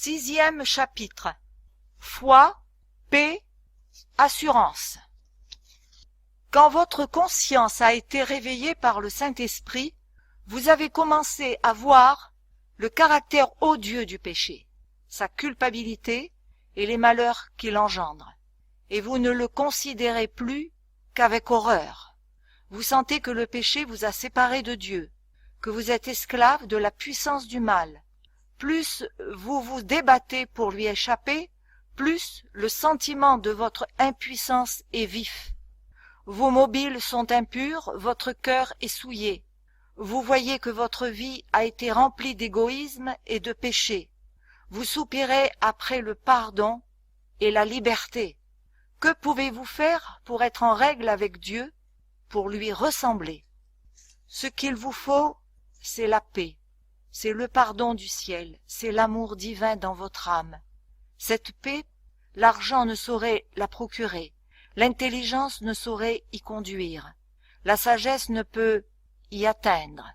Sixième chapitre. Foi, paix, assurance. Quand votre conscience a été réveillée par le Saint-Esprit, vous avez commencé à voir le caractère odieux du péché, sa culpabilité et les malheurs qu'il engendre. Et vous ne le considérez plus qu'avec horreur. Vous sentez que le péché vous a séparé de Dieu, que vous êtes esclave de la puissance du mal. Plus vous vous débattez pour lui échapper, plus le sentiment de votre impuissance est vif. Vos mobiles sont impurs, votre cœur est souillé. Vous voyez que votre vie a été remplie d'égoïsme et de péché. Vous soupirez après le pardon et la liberté. Que pouvez-vous faire pour être en règle avec Dieu, pour lui ressembler? Ce qu'il vous faut, c'est la paix. C'est le pardon du ciel, c'est l'amour divin dans votre âme. Cette paix, l'argent ne saurait la procurer, l'intelligence ne saurait y conduire, la sagesse ne peut y atteindre.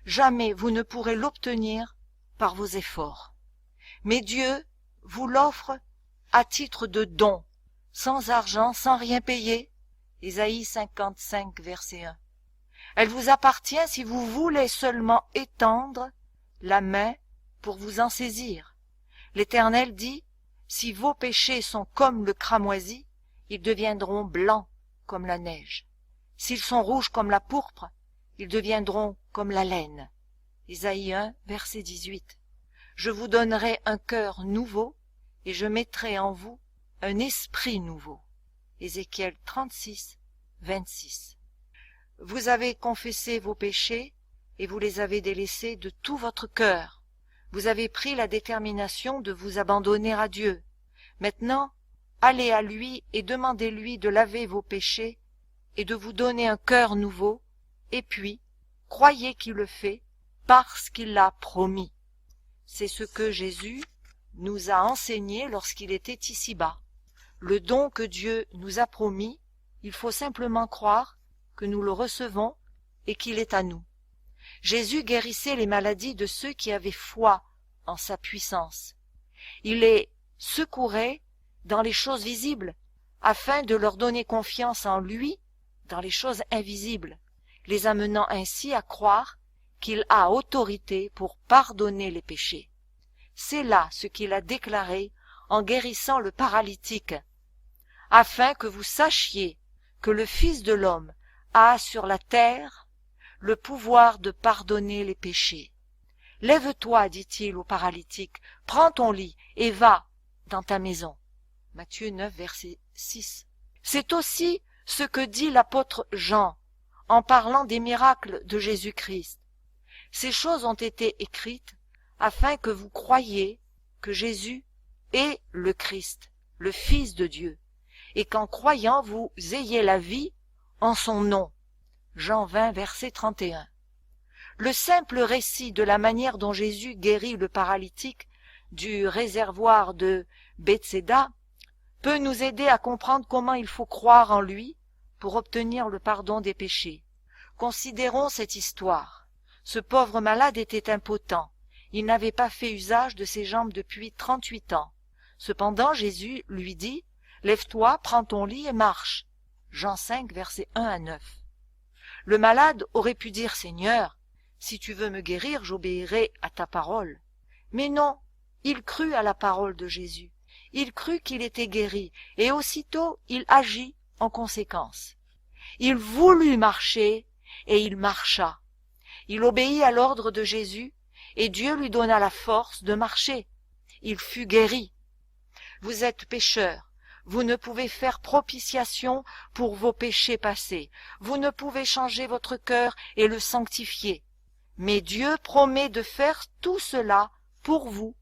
Jamais vous ne pourrez l'obtenir par vos efforts. Mais Dieu vous l'offre à titre de don, sans argent, sans rien payer. Ésaïe 55, verset 1. Elle vous appartient si vous voulez seulement étendre la main pour vous en saisir. L'Éternel dit, si vos péchés sont comme le cramoisi, ils deviendront blancs comme la neige. S'ils sont rouges comme la pourpre, ils deviendront comme la laine. Ésaïe 1, verset 18. Je vous donnerai un cœur nouveau et je mettrai en vous un esprit nouveau. Ézéchiel 36, 26. Vous avez confessé vos péchés et vous les avez délaissés de tout votre cœur. Vous avez pris la détermination de vous abandonner à Dieu. Maintenant, allez à lui et demandez-lui de laver vos péchés et de vous donner un cœur nouveau, et puis, croyez qu'il le fait parce qu'il l'a promis. C'est ce que Jésus nous a enseigné lorsqu'il était ici-bas. Le don que Dieu nous a promis, il faut simplement croire que nous le recevons et qu'il est à nous. Jésus guérissait les maladies de ceux qui avaient foi en sa puissance. Il les secourait dans les choses visibles, afin de leur donner confiance en lui dans les choses invisibles, les amenant ainsi à croire qu'il a autorité pour pardonner les péchés. C'est là ce qu'il a déclaré en guérissant le paralytique, afin que vous sachiez que le Fils de l'homme a sur la terre le pouvoir de pardonner les péchés. Lève-toi, dit-il au paralytique, prends ton lit et va dans ta maison. Matthieu 9, verset 6. C'est aussi ce que dit l'apôtre Jean en parlant des miracles de Jésus-Christ. Ces choses ont été écrites afin que vous croyiez que Jésus est le Christ, le Fils de Dieu, et qu'en croyant vous ayez la vie en son nom. Jean 20, verset 31. Le simple récit de la manière dont Jésus guérit le paralytique du réservoir de Bethséda peut nous aider à comprendre comment il faut croire en lui pour obtenir le pardon des péchés. Considérons cette histoire. Ce pauvre malade était impotent. Il n'avait pas fait usage de ses jambes depuis 38 ans. Cependant, Jésus lui dit, « Lève-toi, prends ton lit et marche. » Jean 5, versets 1 à 9. Le malade aurait pu dire, « Seigneur, si tu veux me guérir, j'obéirai à ta parole. » Mais non, il crut à la parole de Jésus. Il crut qu'il était guéri, et aussitôt il agit en conséquence. Il voulut marcher, et il marcha. Il obéit à l'ordre de Jésus, et Dieu lui donna la force de marcher. Il fut guéri. Vous êtes pécheurs. Vous ne pouvez faire propitiation pour vos péchés passés. Vous ne pouvez changer votre cœur et le sanctifier. Mais Dieu promet de faire tout cela pour vous,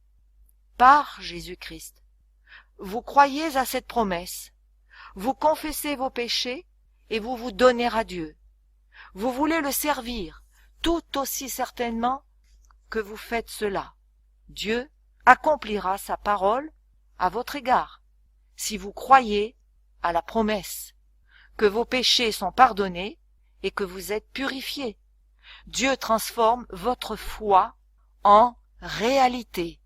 par Jésus-Christ. Vous croyez à cette promesse. Vous confessez vos péchés et vous vous donnez à Dieu. Vous voulez le servir tout aussi certainement que vous faites cela. Dieu accomplira sa parole à votre égard. Si vous croyez à la promesse, que vos péchés sont pardonnés et que vous êtes purifiés. Dieu transforme votre foi en réalité.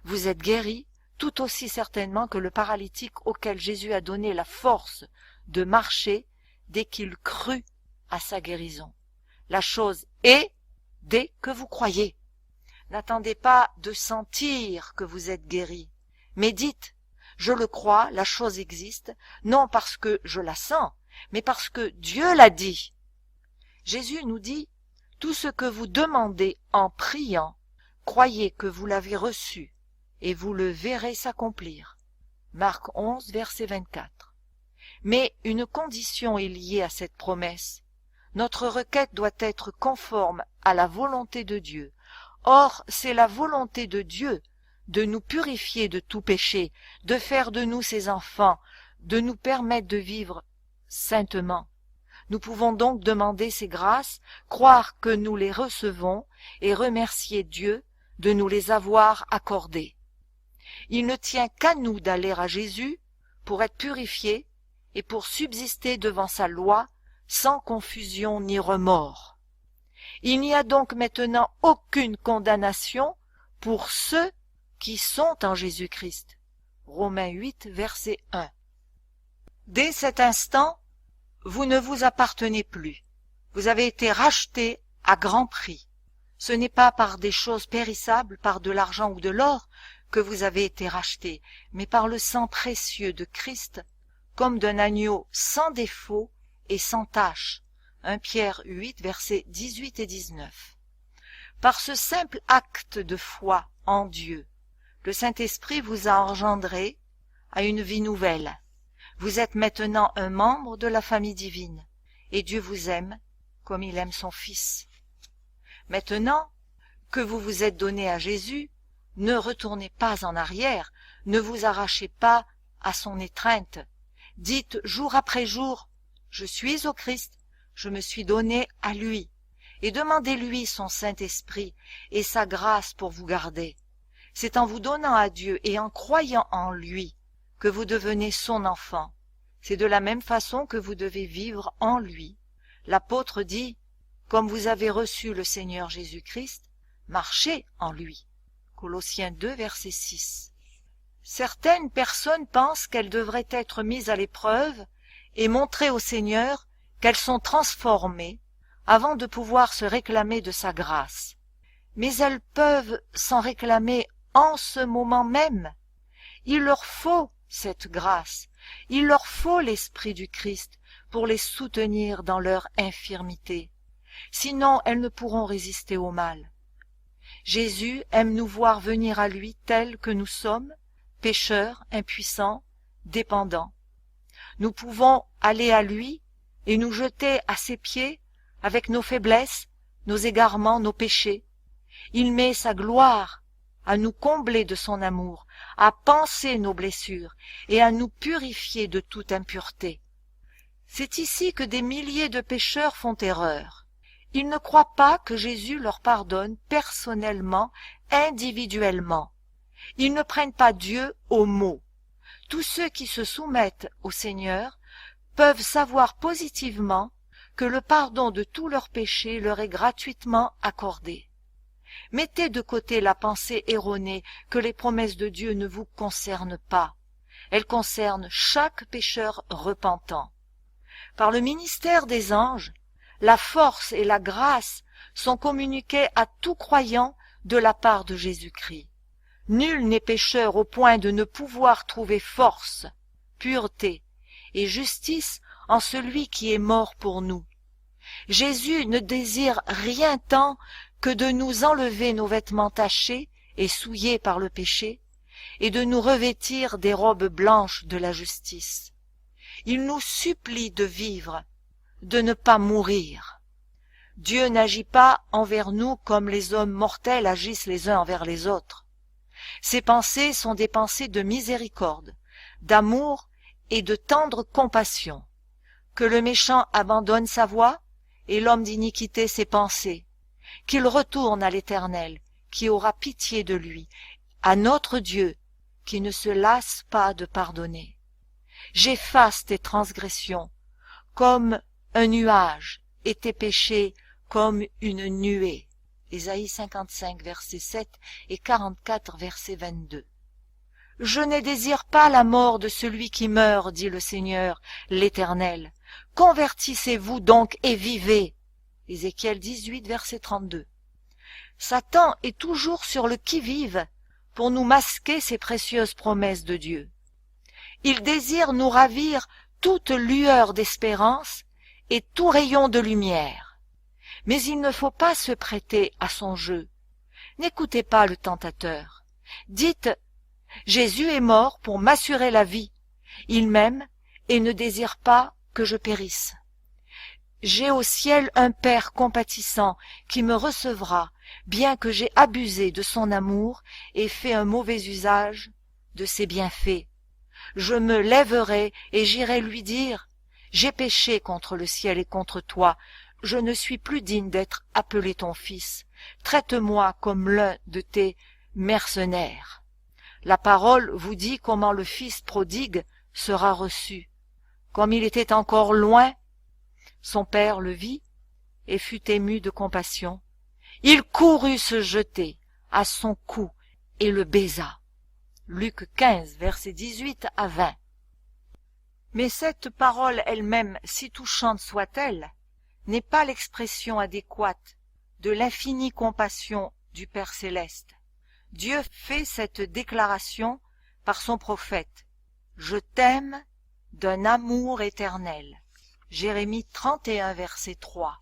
vous êtes guéris tout aussi certainement que le paralytique auquel Jésus a donné la force de marcher dès qu'il crut à sa guérison. La chose est dès que vous croyez. N'attendez pas de sentir que vous êtes guéri, mais dites « Je le crois, la chose existe, non parce que je la sens, mais parce que Dieu l'a dit. » Jésus nous dit « Tout ce que vous demandez en priant, croyez que vous l'avez reçu, et vous le verrez s'accomplir. » Marc 11, verset 24. Mais une condition est liée à cette promesse. Notre requête doit être conforme à la volonté de Dieu. Or, c'est la volonté de Dieu de nous purifier de tout péché, de faire de nous ses enfants, de nous permettre de vivre saintement. Nous pouvons donc demander ces grâces, croire que nous les recevons et remercier Dieu de nous les avoir accordées. Il ne tient qu'à nous d'aller à Jésus pour être purifiés et pour subsister devant sa loi sans confusion ni remords. Il n'y a donc maintenant aucune condamnation pour ceux qui sont en Jésus-Christ. Romains 8, verset 1. Dès cet instant, vous ne vous appartenez plus. Vous avez été rachetés à grand prix. Ce n'est pas par des choses périssables, par de l'argent ou de l'or, que vous avez été rachetés, mais par le sang précieux de Christ, comme d'un agneau sans défaut et sans tache. 1 Pierre 8, versets 18 et 19. Par ce simple acte de foi en Dieu, le Saint-Esprit vous a engendré à une vie nouvelle. Vous êtes maintenant un membre de la famille divine, et Dieu vous aime comme il aime son Fils. Maintenant que vous vous êtes donné à Jésus, ne retournez pas en arrière, ne vous arrachez pas à son étreinte. Dites jour après jour, « Je suis au Christ, je me suis donné à lui », et demandez-lui son Saint-Esprit et sa grâce pour vous garder. C'est en vous donnant à Dieu et en croyant en lui que vous devenez son enfant. C'est de la même façon que vous devez vivre en lui. L'apôtre dit, « Comme vous avez reçu le Seigneur Jésus-Christ, marchez en lui. » Colossiens 2, verset 6. Certaines personnes pensent qu'elles devraient être mises à l'épreuve et montrer au Seigneur qu'elles sont transformées avant de pouvoir se réclamer de sa grâce. Mais elles peuvent s'en réclamer en ce moment même. Il leur faut cette grâce, il leur faut l'Esprit du Christ pour les soutenir dans leur infirmité. Sinon, elles ne pourront résister au mal. Jésus aime nous voir venir à lui tels que nous sommes, pécheurs, impuissants, dépendants. Nous pouvons aller à lui et nous jeter à ses pieds avec nos faiblesses, nos égarements, nos péchés. Il met sa gloire à nous combler de son amour, à panser nos blessures et à nous purifier de toute impureté. C'est ici que des milliers de pécheurs font erreur. Ils ne croient pas que Jésus leur pardonne personnellement, individuellement. Ils ne prennent pas Dieu au mot. Tous ceux qui se soumettent au Seigneur peuvent savoir positivement que le pardon de tous leurs péchés leur est gratuitement accordé. Mettez de côté la pensée erronée que les promesses de Dieu ne vous concernent pas. Elles concernent chaque pécheur repentant. Par le ministère des anges, la force et la grâce sont communiquées à tout croyant de la part de Jésus-Christ. Nul n'est pécheur au point de ne pouvoir trouver force, pureté et justice en celui qui est mort pour nous. Jésus ne désire rien tant que de nous enlever nos vêtements tachés et souillés par le péché, et de nous revêtir des robes blanches de la justice. Il nous supplie de vivre, de ne pas mourir. Dieu n'agit pas envers nous comme les hommes mortels agissent les uns envers les autres. Ses pensées sont des pensées de miséricorde, d'amour et de tendre compassion. Que le méchant abandonne sa voie et l'homme d'iniquité ses pensées, qu'il retourne à l'Éternel, qui aura pitié de lui, à notre Dieu, qui ne se lasse pas de pardonner. J'efface tes transgressions comme un nuage et tes péchés comme une nuée. Ésaïe 55, verset 7 et 44, verset 22. « Je ne désire pas la mort de celui qui meurt, dit le Seigneur, l'Éternel. Convertissez-vous donc et vivez. » Ézéchiel 18, verset 32. Satan est toujours sur le qui-vive pour nous masquer ces précieuses promesses de Dieu. Il désire nous ravir toute lueur d'espérance et tout rayon de lumière. Mais il ne faut pas se prêter à son jeu. N'écoutez pas le tentateur. Dites: Jésus est mort pour m'assurer la vie. Il m'aime et ne désire pas que je périsse. J'ai au ciel un Père compatissant qui me recevra, bien que j'ai abusé de son amour et fait un mauvais usage de ses bienfaits. Je me lèverai et j'irai lui dire: j'ai péché contre le ciel et contre toi, je ne suis plus digne d'être appelé ton fils. Traite-moi comme l'un de tes mercenaires. La parole vous dit comment le fils prodigue sera reçu. Comme il était encore loin, son père le vit et fut ému de compassion. Il courut se jeter à son cou et le baisa. Luc 15, versets 18 à 20. Mais cette parole elle-même, si touchante soit-elle, n'est pas l'expression adéquate de l'infinie compassion du Père céleste. Dieu fait cette déclaration par son prophète: « Je t'aime d'un amour éternel » Jérémie 31, verset 3.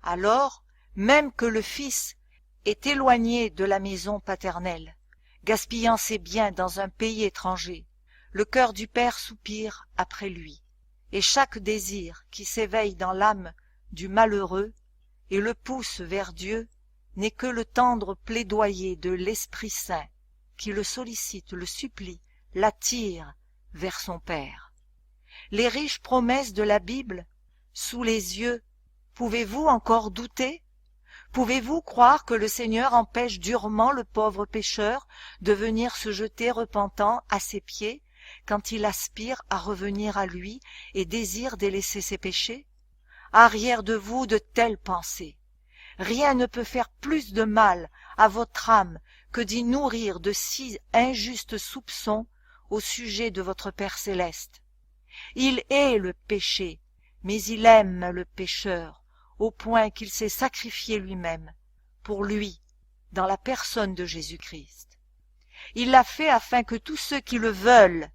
Alors, même que le Fils est éloigné de la maison paternelle, gaspillant ses biens dans un pays étranger, le cœur du Père soupire après lui, et chaque désir qui s'éveille dans l'âme du malheureux et le pousse vers Dieu n'est que le tendre plaidoyer de l'Esprit Saint qui le sollicite, le supplie, l'attire vers son Père. Les riches promesses de la Bible sous les yeux, pouvez-vous encore douter? Pouvez-vous croire que le Seigneur empêche durement le pauvre pécheur de venir se jeter repentant à ses pieds quand il aspire à revenir à lui et désire délaisser ses péchés? Arrière de vous de telles pensées. Rien ne peut faire plus de mal à votre âme que d'y nourrir de si injustes soupçons au sujet de votre Père céleste. Il hait le péché, mais il aime le pécheur, au point qu'il s'est sacrifié lui-même, pour lui, dans la personne de Jésus-Christ. Il l'a fait afin que tous ceux qui le veulent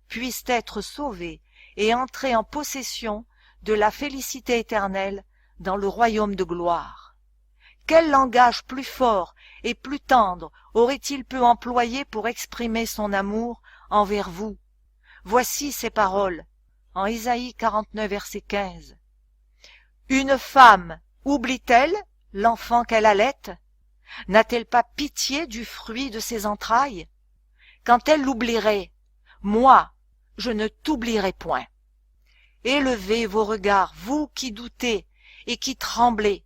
puissent être sauvés et entrer en possession de la félicité éternelle dans le royaume de gloire. Quel langage plus fort et plus tendre aurait-il pu employer pour exprimer son amour envers vous? Voici ces paroles, en Ésaïe 49, verset 15. « Une femme oublie-t-elle l'enfant qu'elle allaite? N'a-t-elle pas pitié du fruit de ses entrailles? Quand elle l'oublierait, moi, je ne t'oublierai point. Élevez vos regards, vous qui doutez et qui tremblez,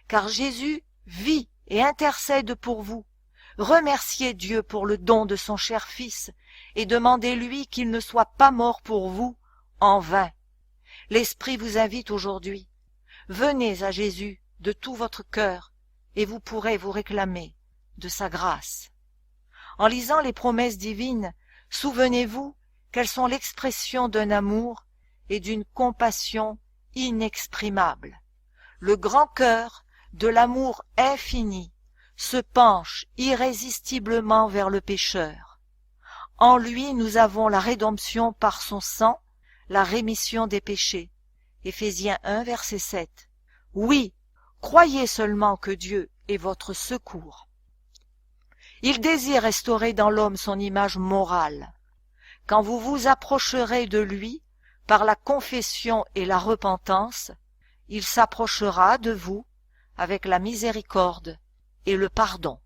car Jésus vit et intercède pour vous. Remerciez Dieu pour le don de son cher Fils et demandez-lui qu'il ne soit pas mort pour vous en vain. L'Esprit vous invite aujourd'hui. Venez à Jésus de tout votre cœur et vous pourrez vous réclamer de sa grâce. En lisant les promesses divines, souvenez-vous qu'elles sont l'expression d'un amour et d'une compassion inexprimables. Le grand cœur de l'amour infini se penche irrésistiblement vers le pécheur. En lui nous avons la rédemption par son sang, la rémission des péchés. Éphésiens 1, verset 7. Oui, croyez seulement que Dieu est votre secours. Il désire restaurer dans l'homme son image morale. Quand vous vous approcherez de lui par la confession et la repentance, il s'approchera de vous avec la miséricorde et le pardon.